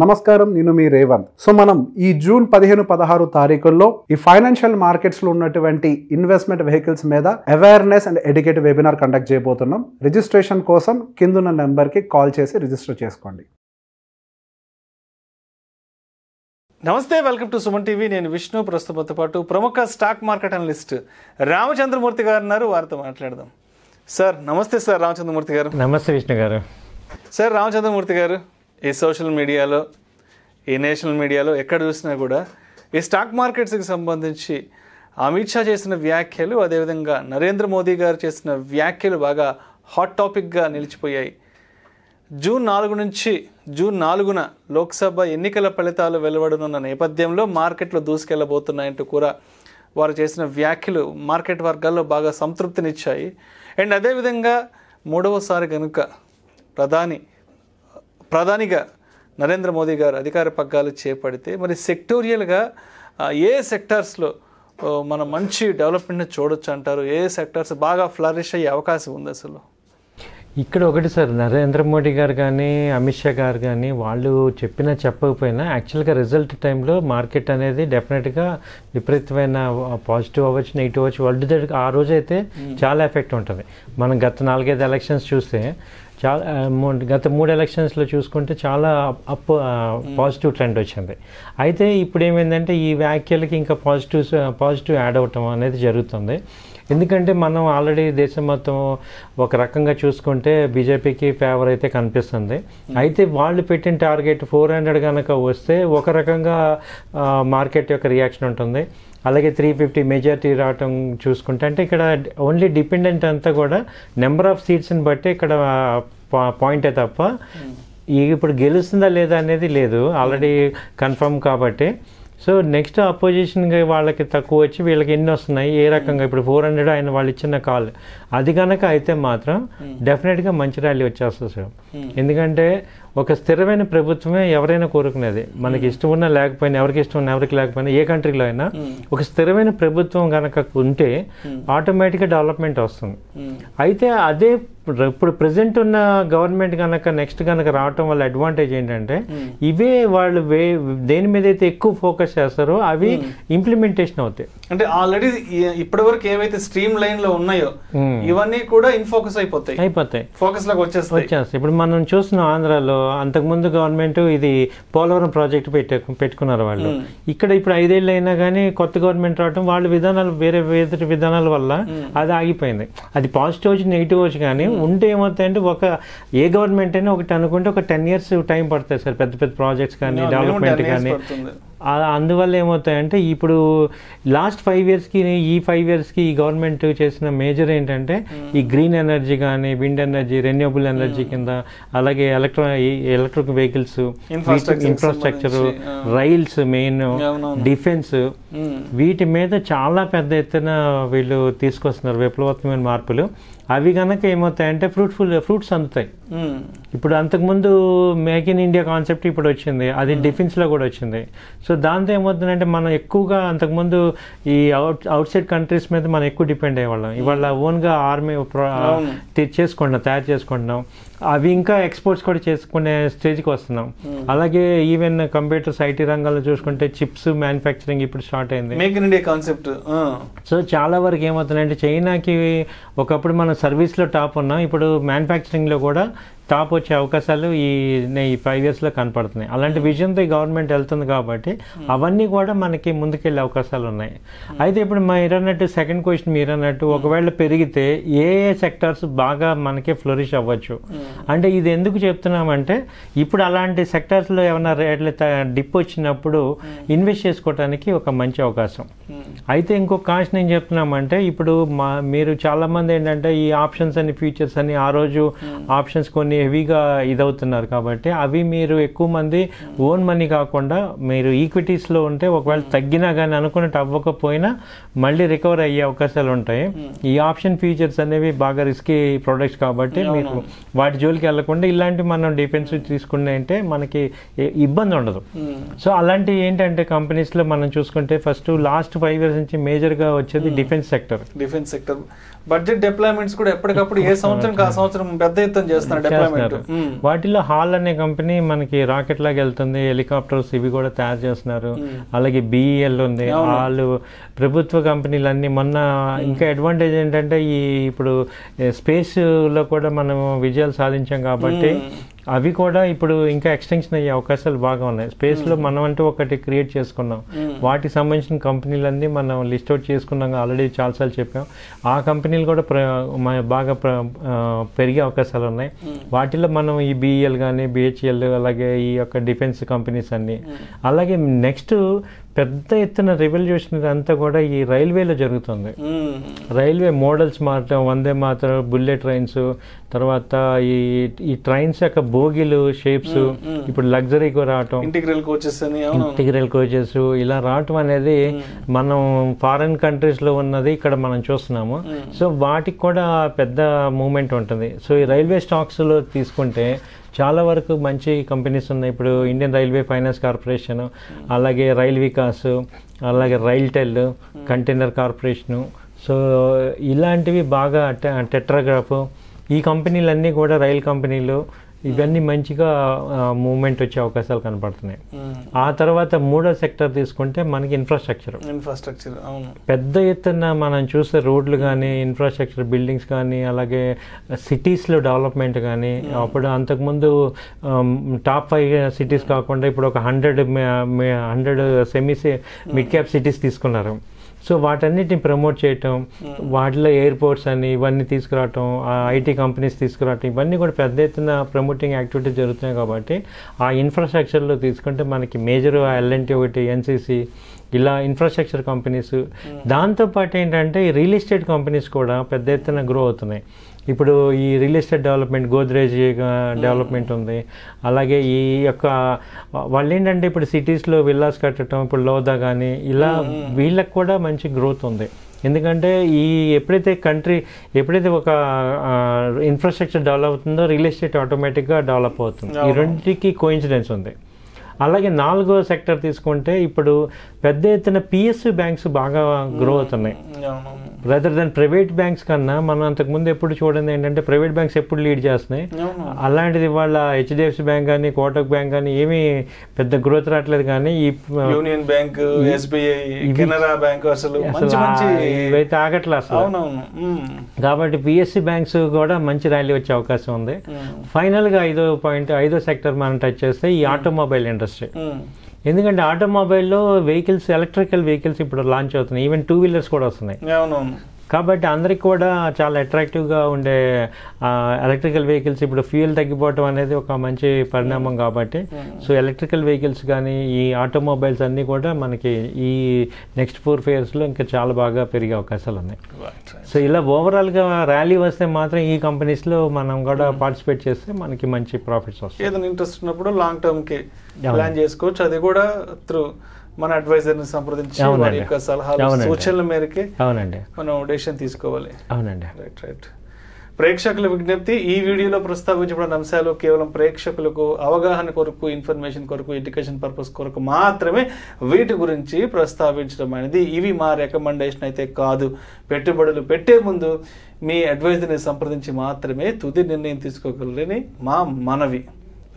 నమస్కారం, నేను మీ రేవంత్. సో మనం ఈ జూన్ 15-16 తారీఖుల్లో ఈ ఫైనాన్షియల్ మార్కెట్స్ లో ఉన్నటువంటి ఇన్వెస్ట్మెంట్ వెహికల్స్ మీద awareness and educative webinar conduct చేయబోతున్నాం. రిజిస్ట్రేషన్ కోసం కిందున్న నెంబర్ కి కాల్ చేసి రిజిస్టర్ చేసుకోండి. నమస్తే, వెల్కమ్ టు సుమన్ టీవీ. నేను విష్ణు. ప్రస్తుతంతో పాటు ప్రముఖ స్టాక్ మార్కెట్ అనలిస్ట్ రామచంద్రమూర్తి గారు ఉన్నారు. వారితో మాట్లాడదాం. సార్ నమస్తే. సార్ రామచంద్రమూర్తి గారు. నమస్తే విష్ణు గారు. సార్ రామచంద్రమూర్తి గారు, ఈ సోషల్ మీడియాలో, ఈ నేషనల్ మీడియాలో ఎక్కడ చూసినా కూడా ఈ స్టాక్ మార్కెట్స్కి సంబంధించి అమిత్ షా చేసిన వ్యాఖ్యలు, అదేవిధంగా నరేంద్ర మోదీ గారు చేసిన వ్యాఖ్యలు బాగా హాట్ టాపిక్గా నిలిచిపోయాయి. జూన్ 4 నుంచి జూన్ 4న లోక్సభ ఎన్నికల ఫలితాలు వెలువడనున్న నేపథ్యంలో మార్కెట్లు దూసుకెళ్లబోతున్నాయంటూ కూడా వారు చేసిన వ్యాఖ్యలు మార్కెట్ వర్గాల్లో బాగా సంతృప్తినిచ్చాయి. అండ్ అదేవిధంగా మూడవసారి కనుక ప్రధానిగా నరేంద్ర మోదీ గారు అధికార పగ్గాలు చేపడితే మరి సెక్టోరియల్గా ఏ సెక్టార్స్లో మనం మంచి డెవలప్మెంట్ని చూడొచ్చు అంటారు? ఏ సెక్టార్స్ బాగా ఫ్లరిష్ అయ్యే అవకాశం ఉంది అసలు? ఇక్కడ ఒకటి సార్, నరేంద్ర మోడీ గారు కానీ అమిత్ షా గారు కానీ వాళ్ళు చెప్పకపోయినా యాక్చువల్గా రిజల్ట్ టైంలో మార్కెట్ అనేది డెఫినెట్గా విపరీతమైన పాజిటివ్ అవ్వచ్చు, నెగిటివ్ అవ్వచ్చు, వరల్డ్ ఆ రోజైతే చాలా ఎఫెక్ట్ ఉంటుంది. మనం గత 4-5 ఎలక్షన్స్ చూస్తే గత 3 ఎలక్షన్స్లో చూసుకుంటే చాలా పాజిటివ్ ట్రెండ్ వచ్చింది. అయితే ఇప్పుడు ఏమైందంటే ఈ వ్యాఖ్యలకి ఇంకా పాజిటివ్ యాడ్ అవటం అనేది జరుగుతుంది. ఎందుకంటే మనం ఆల్రెడీ దేశం మొత్తం ఒక రకంగా చూసుకుంటే బీజేపీకి ఫేవర్ అయితే కనిపిస్తుంది. అయితే వాళ్ళు పెట్టిన టార్గెట్ 400 కనుక వస్తే ఒక రకంగా మార్కెట్ యొక్క రియాక్షన్ ఉంటుంది. అలాగే 350 మెజారిటీ రావటం చూసుకుంటే, అంటే ఇక్కడ ఓన్లీ డిపెండెంట్ అంతా కూడా నెంబర్ ఆఫ్ సీట్స్ని బట్టి ఇక్కడ పాయింటే తప్ప ఇప్పుడు గెలుస్తుందా లేదా అనేది లేదు, ఆల్రెడీ కన్ఫర్మ్ కాబట్టి. సో నెక్స్ట్ అపోజిషన్గా వాళ్ళకి తక్కువ వచ్చి వీళ్ళకి ఎన్ని వస్తున్నాయి, ఏ రకంగా ఇప్పుడు 400 ఆయన వాళ్ళు ఇచ్చిన కాల్ అది కనుక అయితే మాత్రం డెఫినెట్గా మంచి ర్యాలీ వచ్చేస్తుంది సార్. ఎందుకంటే ఒక స్థిరమైన ప్రభుత్వమే ఎవరైనా కోరుకునేది. మనకి ఇష్టం ఉన్నా లేకపోయినా, ఎవరికి ఇష్టం ఉన్నా ఎవరికి లేకపోయినా, ఏ కంట్రీలో అయినా ఒక స్థిరమైన ప్రభుత్వం కనుక ఉంటే ఆటోమేటిక్గా డెవలప్మెంట్ వస్తుంది. అయితే అదే ఇప్పుడు ప్రజెంట్ ఉన్న గవర్నమెంట్ కనుక నెక్స్ట్ కనుక రావటం వల్ల అడ్వాంటేజ్ ఏంటంటే ఇవే వాళ్ళు దేని మీద అయితే ఎక్కువ ఫోకస్ చేస్తారో అవి ఇంప్లిమెంటేషన్ అవుతాయి. అంటే ఆల్రెడీ ఇప్పటి వరకు ఏవైతే స్ట్రీమ్ లైన్ లో ఉన్నాయో ఇవన్నీ కూడా ఇన్ ఫోకస్ అయిపోతాయి, ఫోకస్ లాగా వచ్చేస్తాయి. ఇప్పుడు మనం చూస్తున్నాం ఆంధ్రాలో అంతకుముందు గవర్నమెంట్ ఇది పోలవరం ప్రాజెక్ట్ పెట్టుకున్నారు వాళ్ళు. ఇక్కడ ఇప్పుడు 5 ఏళ్ళు అయినా కానీ కొత్త గవర్నమెంట్ రావడం వాళ్ళ విధానాలు వేరే విధానాల వల్ల అది ఆగిపోయింది. అది పాజిటివ్ వచ్చి నెగిటివ్ వచ్చి కానీ ఉంటే ఏమవుతాయంటే ఏ గవర్నమెంట్ అయినా ఒకటి అనుకుంటే ఒక 10 years టైం పడుతుంది సార్, పెద్ద పెద్ద ప్రాజెక్ట్స్ కానీ డెవలప్మెంట్ కానీ. అందువల్ల ఏమవుతాయంటే ఇప్పుడు లాస్ట్ 5 yearsకి ఈ 5 yearsకి ఈ గవర్నమెంట్ చేసిన మేజర్ ఏంటంటే ఈ గ్రీన్ ఎనర్జీ కానీ, విండ్ ఎనర్జీ, రెన్యూబుల్ ఎనర్జీ కింద, అలాగే electric vehicles, infrastructure, rails, main defence, వీటి మీద చాలా పెద్ద ఎత్తున వీళ్ళు తీసుకొస్తున్నారు విప్లవాత్మకమైన మార్పులు. అవి కనుక ఏమవుతాయంటే ఫ్రూట్స్ అందుతాయి. ఇప్పుడు అంతకుముందు మేక్ ఇన్ ఇండియా కాన్సెప్ట్ ఇప్పుడు వచ్చింది, అది డిఫెన్స్లో కూడా వచ్చింది. సో దాంతో ఏమవుతుందంటే మనం ఎక్కువగా అంతకుముందు ఈ అవుట్ సైడ్ కంట్రీస్ మీద మనం ఎక్కువ డిపెండ్ అయ్యేవాళ్ళం. ఇవాళ ఓన్గా ఆర్మీ తయారు చేసుకుంటున్నాం. అవి ఇంకా ఎక్స్పోర్ట్స్ కూడా చేసుకునే స్టేజ్కి వస్తున్నాం. అలాగే ఈవెన్ కంప్యూటర్స్, ఐటీ రంగాల్లో చూసుకుంటే చిప్స్ మ్యానుఫ్యాక్చరింగ్ ఇప్పుడు స్టార్ట్ అయింది, make in India concept. So చాలా వరకు ఏమవుతుందంటే చైనాకి ఒకప్పుడు మనం సర్వీస్లో టాప్ ఉన్నాం, ఇప్పుడు మ్యానుఫ్యాక్చరింగ్లో కూడా టాప్ వచ్చే అవకాశాలు ఈ 5 yearsలో కనపడుతున్నాయి. అలాంటి విజన్తో ఈ గవర్నమెంట్ వెళ్తుంది కాబట్టి అవన్నీ కూడా మనకి ముందుకెళ్ళే అవకాశాలు ఉన్నాయి. అయితే ఇప్పుడు మీరన్నట్టు సెకండ్ క్వశ్చన్ మీరన్నట్టు ఒకవేళ పెరిగితే ఏ సెక్టార్స్ బాగా మనకి ఫ్లోరిష్ అవ్వచ్చు అంటే ఇది ఎందుకు చెప్తున్నామంటే ఇప్పుడు అలాంటి సెక్టార్స్లో ఏమైనా రేట్లు డిప్ వచ్చినప్పుడు ఇన్వెస్ట్ చేసుకోవడానికి ఒక మంచి అవకాశం. అయితే ఇంకొక కాస్ట్ ఏం చెప్తున్నామంటే ఇప్పుడు మీరు చాలామంది ఏంటంటే ఈ ఆప్షన్స్ అని ఫ్యూచర్స్ అని ఆ రోజు ఆప్షన్స్ కొన్ని హెవీగా ఇదవుతున్నారు కాబట్టి అవి మీరు ఎక్కువ మంది ఓన్ మనీ కాకుండా మీరు ఈక్విటీస్లో ఉంటే ఒకవేళ తగ్గినా కానీ అనుకున్నట్టు అవ్వకపోయినా మళ్ళీ రికవర్ అయ్యే అవకాశాలు ఉంటాయి. ఈ ఆప్షన్ ఫీచర్స్ అనేవి బాగా రిస్కీ ప్రొడక్ట్స్ కాబట్టి మీరు వాటి జోలికి వెళ్లకుండా ఇలాంటి మనం డిఫెన్సివ్ తీసుకునే అంటే మనకి ఇబ్బంది ఉండదు. సో అలాంటి ఏంటంటే కంపెనీస్లో మనం చూసుకుంటే ఫస్ట్ లాస్ట్ 5 years నుంచి మేజర్గా వచ్చేది డిఫెన్స్ సెక్టర్. బడ్జెట్ డిప్లాయ్మెంట్స్ కూడా ఎప్పటికప్పుడు ఏ సంవత్సరం ఆ సంవత్సరం పెద్ద ఎత్తున చేస్తున్నారు. చేస్తున్నారు. వాటిలో హాల్ అనే కంపెనీ మనకి రాకెట్ లాగా వెళ్తుంది, హెలికాప్టర్స్ ఇవి కూడా తయారు చేస్తున్నారు. అలాగే బిఈఎల్ ఉంది, వాళ్ళు ప్రభుత్వ కంపెనీలన్నీ. మొన్న ఇంకా అడ్వాంటేజ్ ఏంటంటే ఈ ఇప్పుడు స్పేస్లో కూడా మనం విజయాలు సాధించాం కాబట్టి అవి కూడా ఇప్పుడు ఇంకా ఎక్స్టెన్షన్ అయ్యే అవకాశాలు బాగా ఉన్నాయి. స్పేస్లో మనం అంటూ ఒకటి క్రియేట్ చేసుకున్నాం, వాటికి సంబంధించిన కంపెనీలన్నీ మనం లిస్ట్ అవుట్ చేసుకున్నాం, ఆల్రెడీ చాలాసార్లు చెప్పాం. ఆ కంపెనీలు కూడా బాగా పెరిగే అవకాశాలు ఉన్నాయి. వాటిలో మనం ఈ బిఈఎల్ కానీ బిహెచ్ఎల్ అలాగే ఈ యొక్క డిఫెన్స్ కంపెనీస్ అన్నీ. అలాగే నెక్స్ట్ పెద్ద ఎత్తున రెవల్యూషన్ అంతా కూడా ఈ రైల్వేలో జరుగుతుంది. రైల్వే మోడల్స్ మారటం, వందే మాతరం, బుల్లెట్ ట్రైన్స్, తర్వాత ఈ ట్రైన్స్ యొక్క బోగీలు షేప్స్ ఇప్పుడు లగ్జరీగా రావటం, ఇంటిగ్రల్ కోచెస్ ఇలా రావటం అనేది మనం ఫారెన్ కంట్రీస్లో ఉన్నది ఇక్కడ మనం చూస్తున్నాము. సో వాటికి కూడా పెద్ద మూమెంట్ ఉంటుంది. సో ఈ రైల్వే స్టాక్స్లో తీసుకుంటే చాలా వరకు మంచి కంపెనీస్ ఉన్నాయి. ఇప్పుడు ఇండియన్ రైల్వే ఫైనాన్స్ కార్పొరేషన్, అలాగే రైల్ వికాస్, అలాగే రైల్టెల్, కంటైనర్ కార్పొరేషను. సో ఇలాంటివి బాగా టెట్రాగ్రాఫ్, ఈ కంపెనీలన్నీ కూడా రైల్ కంపెనీలు, ఇవన్నీ మంచిగా మూవ్మెంట్ వచ్చే అవకాశాలు కనపడుతున్నాయి. ఆ తర్వాత మూడో సెక్టర్ తీసుకుంటే మనకి ఇన్ఫ్రాస్ట్రక్చర్ పెద్ద ఎత్తున మనం చూస్తే రోడ్లు కానీ, ఇన్ఫ్రాస్ట్రక్చర్ బిల్డింగ్స్ కానీ, అలాగే సిటీస్లో డెవలప్మెంట్ కానీ. అప్పుడు అంతకుముందు టాప్ 5 సిటీస్ కాకుండా ఇప్పుడు ఒక 100 మిడ్ క్యాప్ సిటీస్ తీసుకున్నారు. సో వాటన్నిటిని ప్రమోట్ చేయటం, వాటిలో ఎయిర్పోర్ట్స్ అని ఇవన్నీ తీసుకురావటం, ఐటీ కంపెనీస్ తీసుకురావటం, ఇవన్నీ కూడా పెద్ద ఎత్తున ప్రమోటింగ్ యాక్టివిటీస్ జరుగుతున్నాయి. కాబట్టి ఆ ఇన్ఫ్రాస్ట్రక్చర్లో తీసుకుంటే మనకి మేజర్ ఎల్ఎన్టీ ఒకటి, ఎన్సీసీ, ఇలా ఇన్ఫ్రాస్ట్రక్చర్ కంపెనీస్. దాంతోపాటు ఏంటంటే ఈ రియల్ ఎస్టేట్ కంపెనీస్ కూడా పెద్ద ఎత్తున గ్రో అవుతున్నాయి. ఇప్పుడు ఈ real estate development, Godrej development ఉంది. అలాగే ఈ యొక్క వాళ్ళు ఏంటంటే ఇప్పుడు సిటీస్లో విల్లాస్ కట్టడం, ఇప్పుడు లోదా కానీ ఇలా వీళ్ళకి కూడా మంచి గ్రోత్ ఉంది. ఎందుకంటే ఎప్పుడైతే ఒక ఇన్ఫ్రాస్ట్రక్చర్ డెవలప్ అవుతుందో రియల్ ఎస్టేట్ ఆటోమేటిక్గా డెవలప్ అవుతుంది. ఈ రెండింటికి కోఇన్సిడెన్స్ ఉంది. అలాగే నాలుగో సెక్టర్ తీసుకుంటే ఇప్పుడు పెద్ద ఎత్తున పిఎస్యు బ్యాంక్స్ బాగా గ్రో అవుతున్నాయి. రదర్ దెన్ ప్రైవేట్ బ్యాంక్స్ కన్నా మనం అంతకుముందు ఎప్పుడు చూడండి ఏంటంటే ప్రైవేట్ బ్యాంక్స్ ఎప్పుడు లీడ్ చేస్తున్నాయి. అలాంటిది వాళ్ళ హెచ్డిఎఫ్సి బ్యాంక్ కానీ, కోటక్ బ్యాంక్ కానీ ఏమీ పెద్ద గ్రోత్ రావట్లేదు. కానీ ఈ union bank, SBI, Canara bank అసలు ఇవైతే ఆగట్లేదు అసలు. కాబట్టి పిఎస్సి బ్యాంక్స్ కూడా మంచి ర్యాలీ వచ్చే అవకాశం ఉంది. ఫైనల్గా ఐదో సెక్టర్ మనం టచ్ చేస్తే ఈ ఆటోమొబైల్ ఇండస్ట్రీ. ఎందుకంటే ఆటోమొబైల్లో వెహికల్స్, ఎలక్ట్రికల్ వెహికల్స్ ఇప్పుడు లాంచ్ అవుతున్నాయి, ఈవెన్ 2 వీలర్స్ కూడా వస్తున్నాయి. కాబట్టి అందరికి కూడా చాలా అట్రాక్టివ్గా ఉండే ఎలక్ట్రికల్ వెహికల్స్. ఇప్పుడు ఫ్యూయల్ తగ్గిపోవటం అనేది ఒక మంచి పరిణామం. కాబట్టి సో ఎలక్ట్రికల్ వెహికల్స్ కానీ ఈ ఆటోమొబైల్స్ అన్నీ కూడా మనకి ఈ నెక్స్ట్ 4 ఇయర్స్లో ఇంకా చాలా బాగా పెరిగే అవకాశాలు ఉన్నాయి. సో ఇలా ఓవరాల్గా ర్యాలీ వస్తే మాత్రం ఈ కంపెనీస్లో మనం కూడా పార్టిసిపేట్ చేస్తే మనకి మంచి ప్రాఫిట్స్ వస్తాయి. ఏదైనా ఇంట్రెస్ట్ ఉన్నప్పుడు లాంగ్ టర్మ్కి ప్లాన్ చేసుకోవచ్చు. అది కూడా త్రూ మన అడ్వైజర్ని సంప్రదించి వారి యొక్క సలహాలు, సూచనల మేరకే మనం డెసిషన్ తీసుకోవాలి. అవునండి. రైట్. ప్రేక్షకుల విజ్ఞప్తి, ఈ వీడియోలో ప్రస్తావించబడిన అంశాలు కేవలం ప్రేక్షకులకు అవగాహన కొరకు, ఇన్ఫర్మేషన్ కొరకు, ఎడ్యుకేషన్ పర్పస్ కొరకు మాత్రమే వీటి గురించి ప్రస్తావించడం అనేది. ఇవి మా రికమెండేషన్ అయితే కాదు. పెట్టుబడులు పెట్టే ముందు మీ అడ్వైజర్ని సంప్రదించి మాత్రమే తుది నిర్ణయం తీసుకోగలరని మా మనవి.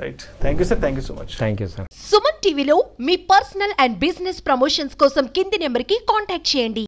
Right. Thank you sir. Thank you so much. Thank you sir. Suman టీవీలో మీ పర్సనల్ అండ్ బిజినెస్ ప్రమోషన్స్ కోసం కింది నెంబర్కి కాంటాక్ట్ చేయండి.